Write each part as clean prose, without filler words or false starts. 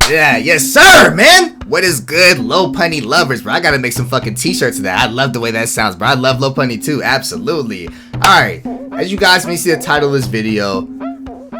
Yeah, yes sir, man! What is good, low punny lovers, bro? I gotta make some fucking t-shirts of that. I love the way that sounds, bro. I love low punny too, absolutely. Alright, as you guys may see the title of this video,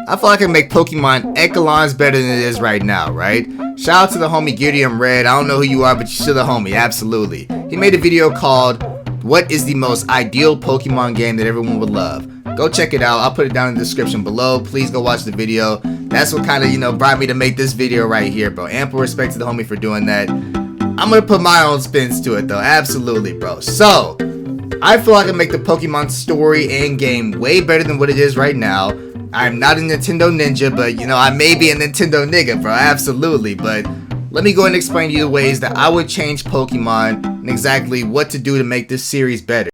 I feel like I can make Pokemon Echelons better than it is right now, right? Shout out to the homie Gideon Red. I don't know who you are, but you're still the homie, absolutely. He made a video called, What is the most ideal Pokemon game that everyone would love? Go check it out. I'll put it down in the description below. Please go watch the video. That's what kind of, brought me to make this video right here, bro. Ample respect to the homie for doing that. I'm going to put my own spins to it, though. Absolutely, bro. So, I feel like I can make the Pokemon story and game way better than what it is right now. I'm not a Nintendo ninja, but, I may be a Nintendo nigga, bro. Absolutely. But let me go and explain to you the ways that I would change Pokemon and exactly what to do to make this series better.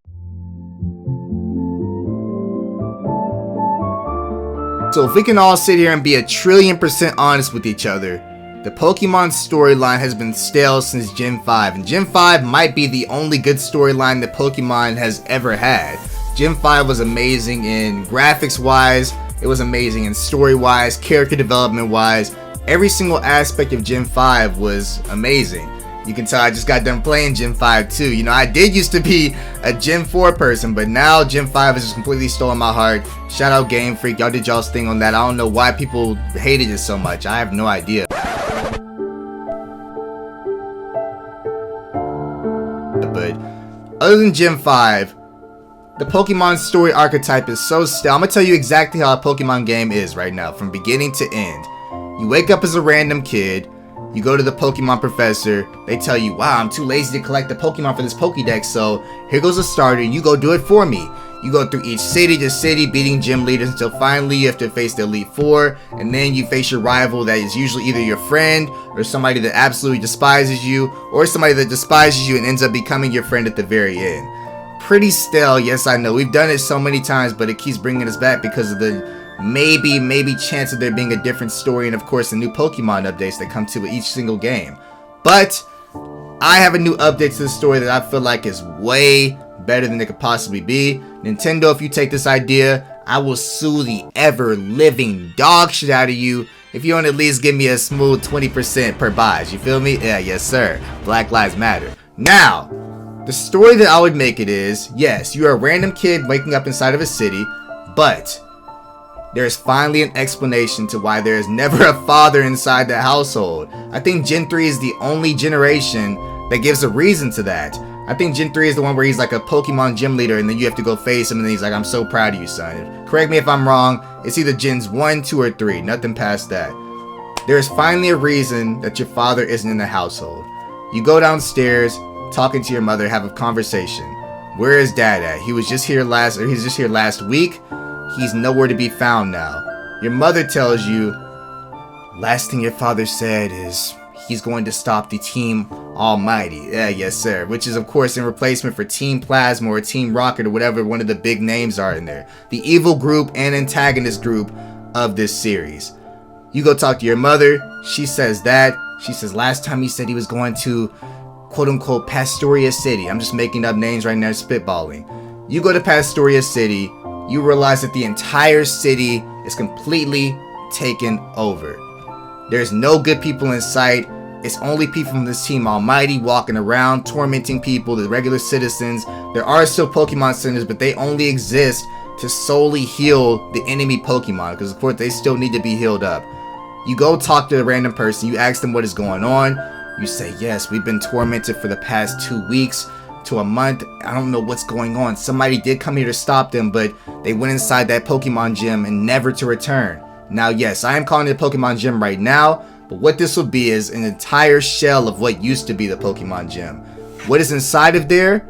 So if we can all sit here and be 1,000,000,000% honest with each other, the Pokemon storyline has been stale since Gen 5, and Gen 5 might be the only good storyline that Pokemon has ever had. Gen 5 was amazing in graphics wise, it was amazing in story wise, character development wise. Every single aspect of Gen 5 was amazing. You can tell I just got done playing Gen 5 too. I did used to be a Gen 4 person, but now Gen 5 has just completely stolen my heart. Shout out Game Freak, y'all did y'all's thing on that. I don't know why people hated it so much. I have no idea. But other than Gen 5, the Pokemon story archetype is so stale. I'm gonna tell you exactly how a Pokemon game is right now, from beginning to end. You wake up as a random kid. You go to the Pokemon professor, they tell you, wow, I'm too lazy to collect the Pokemon for this Pokedex, so here goes a starter, and you go do it for me. You go through each city to city, beating gym leaders until finally you have to face the Elite Four, and then you face your rival that is usually either your friend, or somebody that absolutely despises you, or somebody that despises you and ends up becoming your friend at the very end. Pretty stale, yes I know, we've done it so many times, but it keeps bringing us back because of the maybe chance of there being a different story, and of course the new Pokemon updates that come to each single game. But I have a new update to the story that I feel like is way better than it could possibly be. Nintendo, if you take this idea, I will sue the ever living dog shit out of you if you don't at least give me a smooth 20% per buys. You feel me? Yeah, yes sir. Black Lives Matter. Now, the story that I would make it is, yes, you're a random kid waking up inside of a city, but there is finally an explanation to why there is never a father inside the household. I think Gen 3 is the only generation that gives a reason to that. I think Gen 3 is the one where he's like a Pokemon gym leader and then you have to go face him and then he's like, I'm so proud of you, son. Correct me if I'm wrong, it's either Gens 1, 2, or 3, nothing past that. There is finally a reason that your father isn't in the household. You go downstairs, talking to your mother, have a conversation. Where is dad at? He was just here last week. He's nowhere to be found now. Your mother tells you, last thing your father said is he's going to stop the Team Almighty. Yeah, yes sir. Which is of course in replacement for Team Plasma or Team Rocket or whatever one of the big names are in there. The evil group and antagonist group of this series. You go talk to your mother. She says that. She says last time he said he was going to quote unquote Pastoria City. I'm just making up names right now, spitballing. You go to Pastoria City. You realize that the entire city is completely taken over. There's no good people in sight. It's only people from this Team Almighty walking around, tormenting people, the regular citizens. There are still Pokemon centers, but they only exist to solely heal the enemy Pokemon, because of course they still need to be healed up. You go talk to a random person, you ask them what is going on. You say, yes, we've been tormented for the past 2 weeks. To a month. I don't know what's going on. Somebody did come here to stop them, but they went inside that Pokemon gym and never to return. Now, yes, I am calling it a Pokemon gym right now, but what this will be is an entire shell of what used to be the Pokemon gym. What is inside of there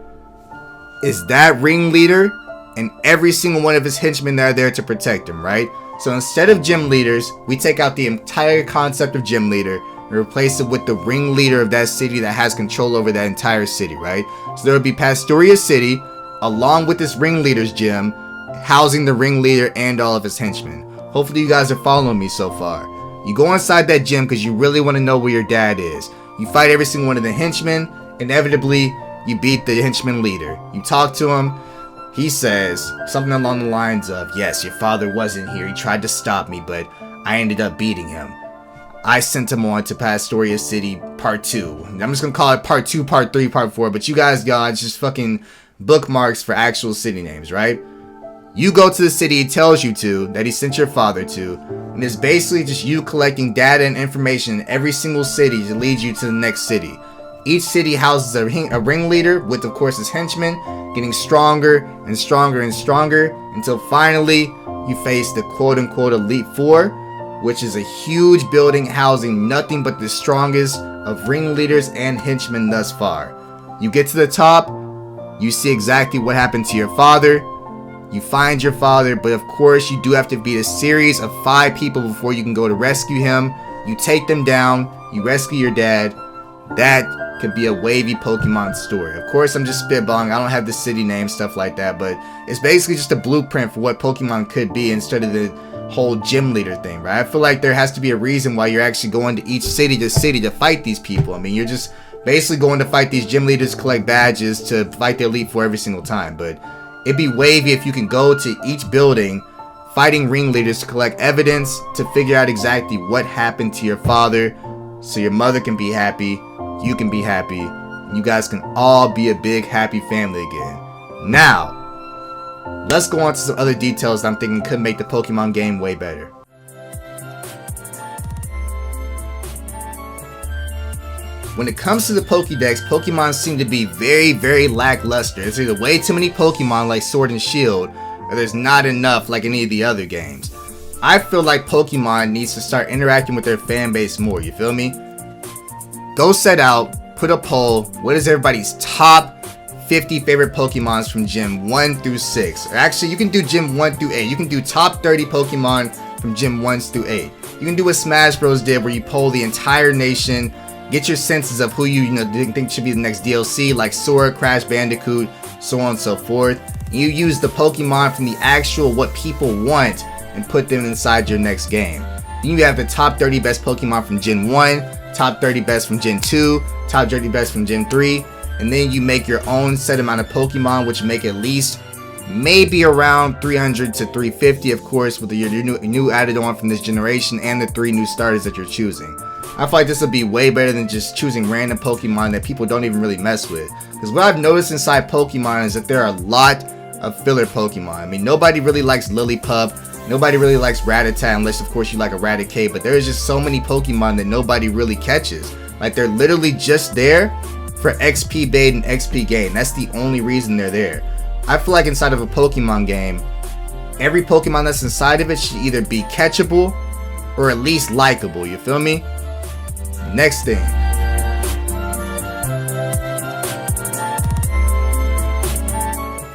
is that ringleader and every single one of his henchmen that are there to protect him, right? So instead of gym leaders, we take out the entire concept of gym leader and replace it with the ringleader of that city that has control over that entire city, right? So there would be Pastoria City, along with this ringleader's gym, housing the ringleader and all of his henchmen. Hopefully you guys are following me so far. You go inside that gym because you really want to know where your dad is. You fight every single one of the henchmen. Inevitably, you beat the henchman leader. You talk to him. He says something along the lines of, yes, your father wasn't here. He tried to stop me, but I ended up beating him. I sent him on to Pastoria City Part 2. I'm just gonna call it Part 2, Part 3, Part 4, but you guys got just fucking bookmarks for actual city names, right? You go to the city he tells you to, that he sent your father to, and it's basically just you collecting data and information in every single city to lead you to the next city. Each city houses a ringleader with, of course, his henchmen, getting stronger and stronger and stronger until finally you face the quote-unquote Elite Four, which is a huge building housing nothing but the strongest of ringleaders and henchmen thus far. You get to the top, you see exactly what happened to your father, you find your father, but of course you do have to beat a series of 5 people before you can go to rescue him. You take them down, you rescue your dad. That could be a wavy Pokemon story. Of course, I'm just spitballing. I don't have the city name, stuff like that, but it's basically just a blueprint for what Pokemon could be instead of the whole gym leader thing, right? I feel like there has to be a reason why you're actually going to each city to fight these people. I mean, you're just basically going to fight these gym leaders, collect badges to fight the Elite Four every single time, but it'd be wavy if you can go to each building fighting ringleaders to collect evidence to figure out exactly what happened to your father so your mother can be happy, you can be happy, and you guys can all be a big happy family again. Now, let's go on to some other details that I'm thinking could make the Pokemon game way better. When it comes to the Pokedex, Pokemon seem to be very, very lackluster. There's either way too many Pokemon like Sword and Shield, or there's not enough like any of the other games. I feel like Pokemon needs to start interacting with their fan base more, you feel me? Go set out, put a poll, what is everybody's top 50 favorite Pokemons from Gym 1 through 6. Or actually, you can do Gym 1 through 8. You can do top 30 Pokemon from Gym 1 through 8. You can do what Smash Bros did where you poll the entire nation, get your senses of who you think should be the next DLC, like Sora, Crash Bandicoot, so on and so forth. And you use the Pokemon from the actual what people want and put them inside your next game. Then you have the top 30 best Pokemon from Gen 1, top 30 best from Gen 2, top 30 best from Gen 3, and then you make your own set amount of Pokemon, which make at least maybe around 300 to 350, of course, with your new added on from this generation and the 3 new starters that you're choosing. I feel like this would be way better than just choosing random Pokemon that people don't even really mess with. Because what I've noticed inside Pokemon is that there are a lot of filler Pokemon. I mean, nobody really likes Lillipup. Nobody really likes Rattata unless, of course, you like Eradicate. But there's just so many Pokemon that nobody really catches. Like, they're literally just there for XP bait and XP gain. That's the only reason they're there. I feel like inside of a Pokemon game, every Pokemon that's inside of it should either be catchable or at least likable. You feel me? Next thing.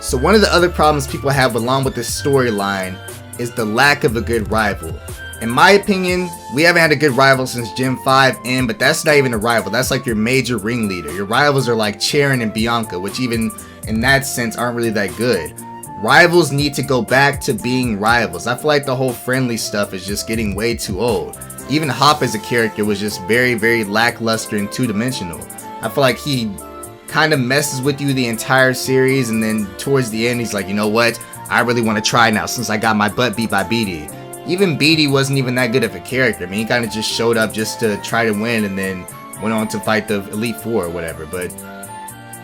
So one of the other problems people have along with this storyline is the lack of a good rival. In my opinion, we haven't had a good rival since Gen 5 in, but that's not even a rival. That's like your major ringleader. Your rivals are like Cheren and Bianca, which even in that sense aren't really that good. Rivals need to go back to being rivals. I feel like the whole friendly stuff is just getting way too old. Even Hop as a character was just very, very lackluster and two-dimensional. I feel like he kind of messes with you the entire series, and then towards the end he's like, you know what, I really want to try now since I got my butt beat by Beatty. Even Beatty wasn't even that good of a character. I mean, he kind of just showed up just to try to win and then went on to fight the Elite Four or whatever. But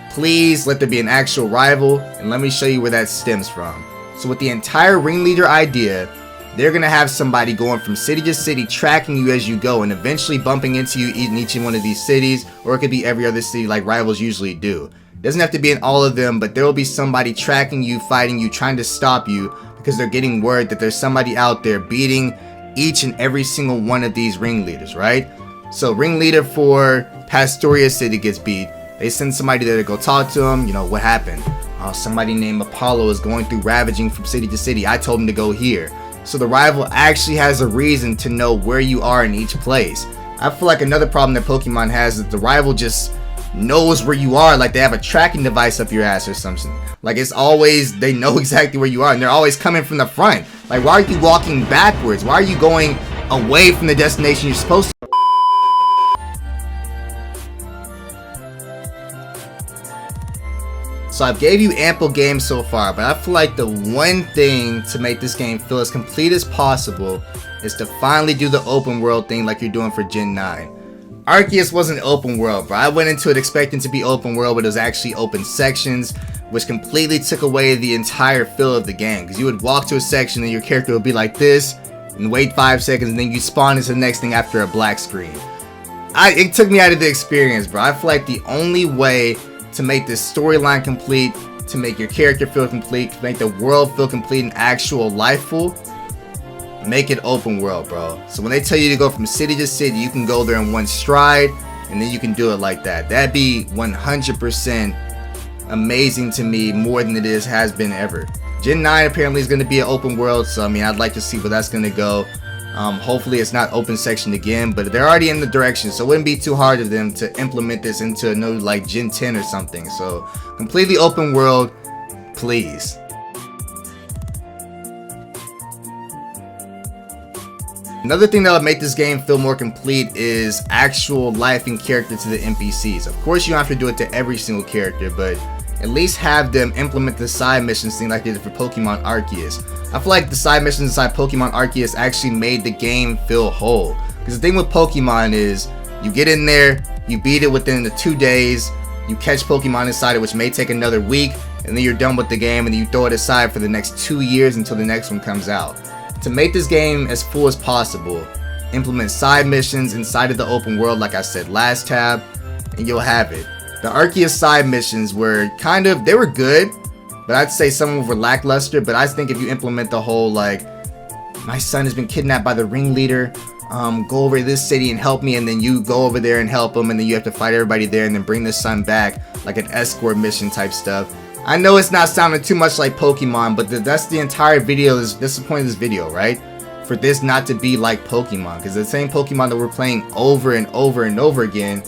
please let there be an actual rival, and let me show you where that stems from. So with the entire ringleader idea, they're going to have somebody going from city to city, tracking you as you go, and eventually bumping into you in each one of these cities, or it could be every other city like rivals usually do. It doesn't have to be in all of them, but there will be somebody tracking you, fighting you, trying to stop you, because they're getting word that there's somebody out there beating each and every single one of these ringleaders, right? So ringleader for Pastoria City gets beat. They send somebody there to go talk to him. You know, what happened? Oh, somebody named Apollo is going through ravaging from city to city. I told him to go here. So the rival actually has a reason to know where you are in each place. I feel like another problem that Pokemon has is the rival just knows where you are, like they have a tracking device up your ass or something. Like it's always, they know exactly where you are, and they're always coming from the front. Like, why are you walking backwards? Why are you going away from the destination you're supposed to? So I've gave you ample games so far, but I feel like the one thing to make this game feel as complete as possible is to finally do the open world thing like you're doing for Gen 9. Arceus wasn't open world, bro. I went into it expecting to be open world, but it was actually open sections, which completely took away the entire feel of the game. Because you would walk to a section and your character would be like this, and wait 5 seconds, and then you spawn into the next thing after a black screen. It took me out of the experience, bro. I feel like the only way to make this storyline complete, to make your character feel complete, to make the world feel complete and actual lifeful, make it open world, bro. So when they tell you to go from city to city, you can go there in one stride, and then you can do it like that. That'd be 100% amazing to me, more than it has been ever. Gen 9 apparently is going to be an open world, so I mean, I'd like to see where that's going to go. Hopefully it's not open section again, but they're already in the direction, so it wouldn't be too hard of them to implement this into a new like Gen 10 or something. So completely open world, please. Another thing that would make this game feel more complete is actual life and character to the NPCs. Of course you don't have to do it to every single character, but at least have them implement the side missions thing like they did for Pokemon Arceus. I feel like the side missions inside Pokemon Arceus actually made the game feel whole. Because the thing with Pokemon is, you get in there, you beat it within the 2 days, you catch Pokemon inside it, which may take another week, and then you're done with the game, and then you throw it aside for the next 2 years until the next one comes out. To make this game as full as possible, implement side missions inside of the open world like I said last tab, and you'll have it. The Arceus side missions were they were good, but I'd say some of them were lackluster. But I think if you implement the whole like, my son has been kidnapped by the ringleader, go over to this city and help me, and then you go over there and help him, and then you have to fight everybody there and then bring the son back, like an escort mission type stuff. I know it's not sounding too much like Pokemon, but that's the entire video, that's the point of this video, right? For this not to be like Pokemon, because the same Pokemon that we're playing over and over and over again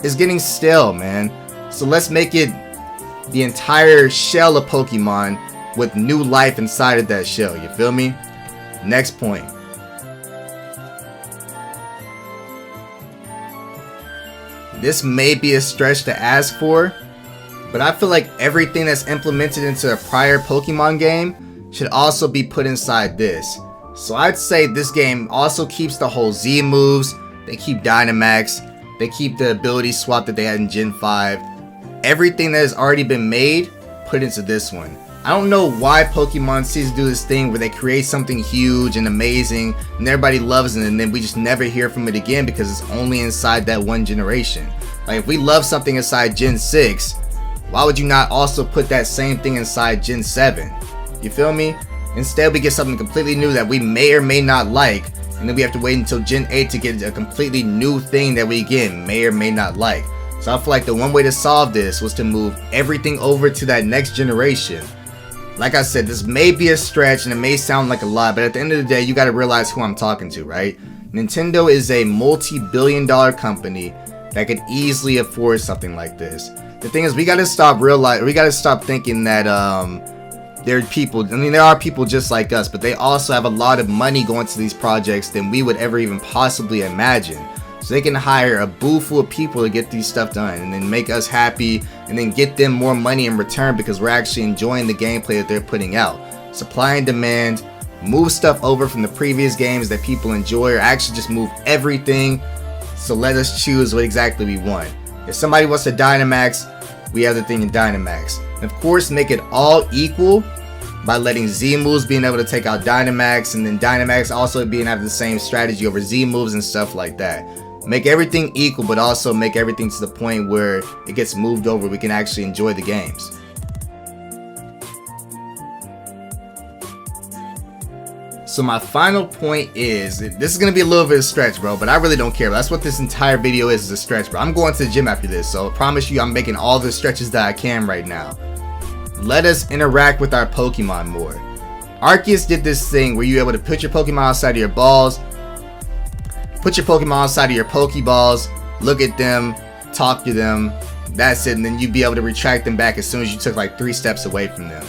is getting stale, man. So let's make it the entire shell of Pokemon with new life inside of that shell, you feel me? Next point. This may be a stretch to ask for, but I feel like everything that's implemented into a prior Pokemon game should also be put inside this. So I'd say this game also keeps the whole Z moves, they keep Dynamax, they keep the ability swap that they had in Gen 5. Everything that has already been made, put into this one. I don't know why Pokemon seems to do this thing where they create something huge and amazing and everybody loves it, and then we just never hear from it again because it's only inside that one generation. Like if we love something inside Gen 6, why would you not also put that same thing inside Gen 7? You feel me? Instead we get something completely new that we may or may not like, and then we have to wait until Gen 8 to get a completely new thing that we again may or may not like. So I feel like the one way to solve this was to move everything over to that next generation. Like I said, this may be a stretch and it may sound like a lot, but at the end of the day, you gotta realize who I'm talking to, right? Nintendo is a multi-billion-dollar company that could easily afford something like this. The thing is, we gotta stop thinking that there are people just like us, but they also have a lot of money going to these projects than we would ever even possibly imagine. So they can hire a boo full of people to get these stuff done and then make us happy and then get them more money in return because we're actually enjoying the gameplay that they're putting out. Supply and demand, move stuff over from the previous games that people enjoy, or actually just move everything. So let us choose what exactly we want. If somebody wants a Dynamax, we have the thing in Dynamax. And of course, make it all equal by letting Z moves being able to take out Dynamax, and then Dynamax also being having the same strategy over Z moves and stuff like that. Make everything equal, but also make everything to the point where it gets moved over. We can actually enjoy the games. So my final point is, this is going to be a little bit of a stretch, bro, but I really don't care. That's what this entire video is a stretch, bro. I'm going to the gym after this, so I promise you I'm making all the stretches that I can right now. Let us interact with our Pokemon more. Arceus did this thing where you're able to put your Pokemon outside of your balls, put your Pokemon outside of your Pokeballs, look at them, talk to them, that's it, and then you'd be able to retract them back as soon as you took like 3 steps away from them.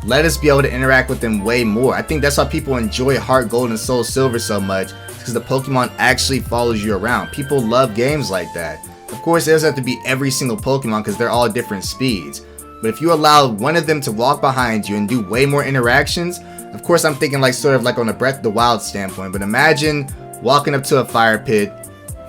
Let us be able to interact with them way more. I think that's why people enjoy Heart Gold and Soul Silver so much, because the Pokemon actually follows you around. People love games like that. Of course, it doesn't have to be every single Pokemon because they're all different speeds. But if you allow one of them to walk behind you and do way more interactions, of course I'm thinking like sort of like on a Breath of the Wild standpoint, but imagine walking up to a fire pit.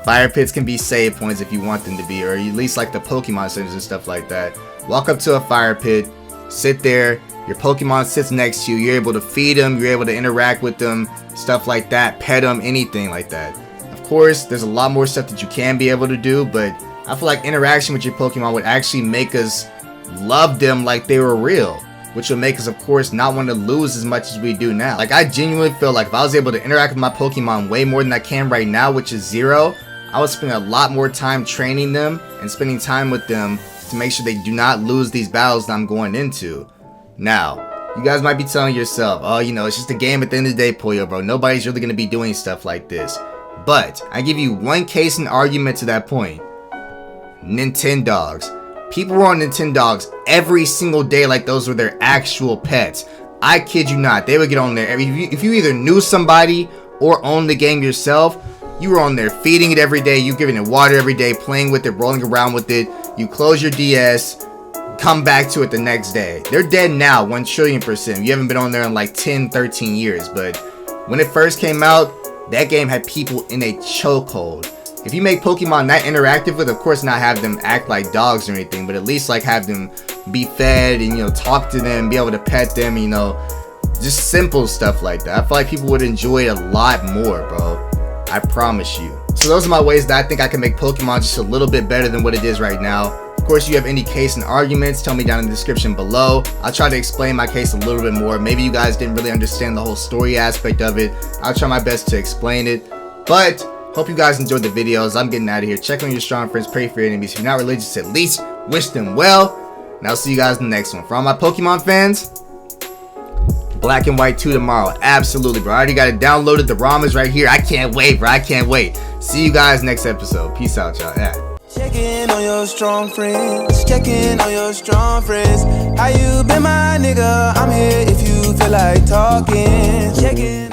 Fire pits can be save points if you want them to be, or at least like the Pokemon centers and stuff like that. Walk up to a fire pit, sit there, your Pokemon sits next to you, you're able to feed them, you're able to interact with them, stuff like that, pet them, anything like that. Of course, there's a lot more stuff that you can be able to do, but I feel like interaction with your Pokemon would actually make us love them like they were real, which will make us, of course, not want to lose as much as we do now. Like, I genuinely feel like if I was able to interact with my Pokemon way more than I can right now, which is 0, I would spend a lot more time training them and spending time with them to make sure they do not lose these battles that I'm going into. Now, you guys might be telling yourself, oh, you know, it's just a game at the end of the day, Puyo, bro. Nobody's really going to be doing stuff like this. But I give you one case and argument to that point. Nintendogs. People were on Nintendogs every single day like those were their actual pets. I kid you not. They would get on there. If you either knew somebody or owned the game yourself, you were on there feeding it every day, you giving it water every day, playing with it, rolling around with it. You close your DS, come back to it the next day. They're dead now, 1,000,000,000%. You haven't been on there in like 10, 13 years. But when it first came out, that game had people in a chokehold. If you make Pokemon that interactive with, of course not have them act like dogs or anything, but at least like have them be fed and, you know, talk to them, be able to pet them, you know, just simple stuff like that. I feel like people would enjoy it a lot more, bro. I promise you. So those are my ways that I think I can make Pokemon just a little bit better than what it is right now. Of course, you have any case and arguments, tell me down in the description below. I'll try to explain my case a little bit more. Maybe you guys didn't really understand the whole story aspect of it. I'll try my best to explain it. But hope you guys enjoyed the videos. I'm getting out of here. Check on your strong friends, pray for your enemies. If you're not religious, at least wish them well. And I'll see you guys in the next one. For all my Pokemon fans, Black and White 2 tomorrow. Absolutely, bro. I already got it downloaded. The ROM is right here. I can't wait, bro. I can't wait. See you guys next episode. Peace out, y'all. Yeah. Checking on your strong friends. Checking on your strong friends. How you been, my nigga? I'm here if you feel like talking. Checking.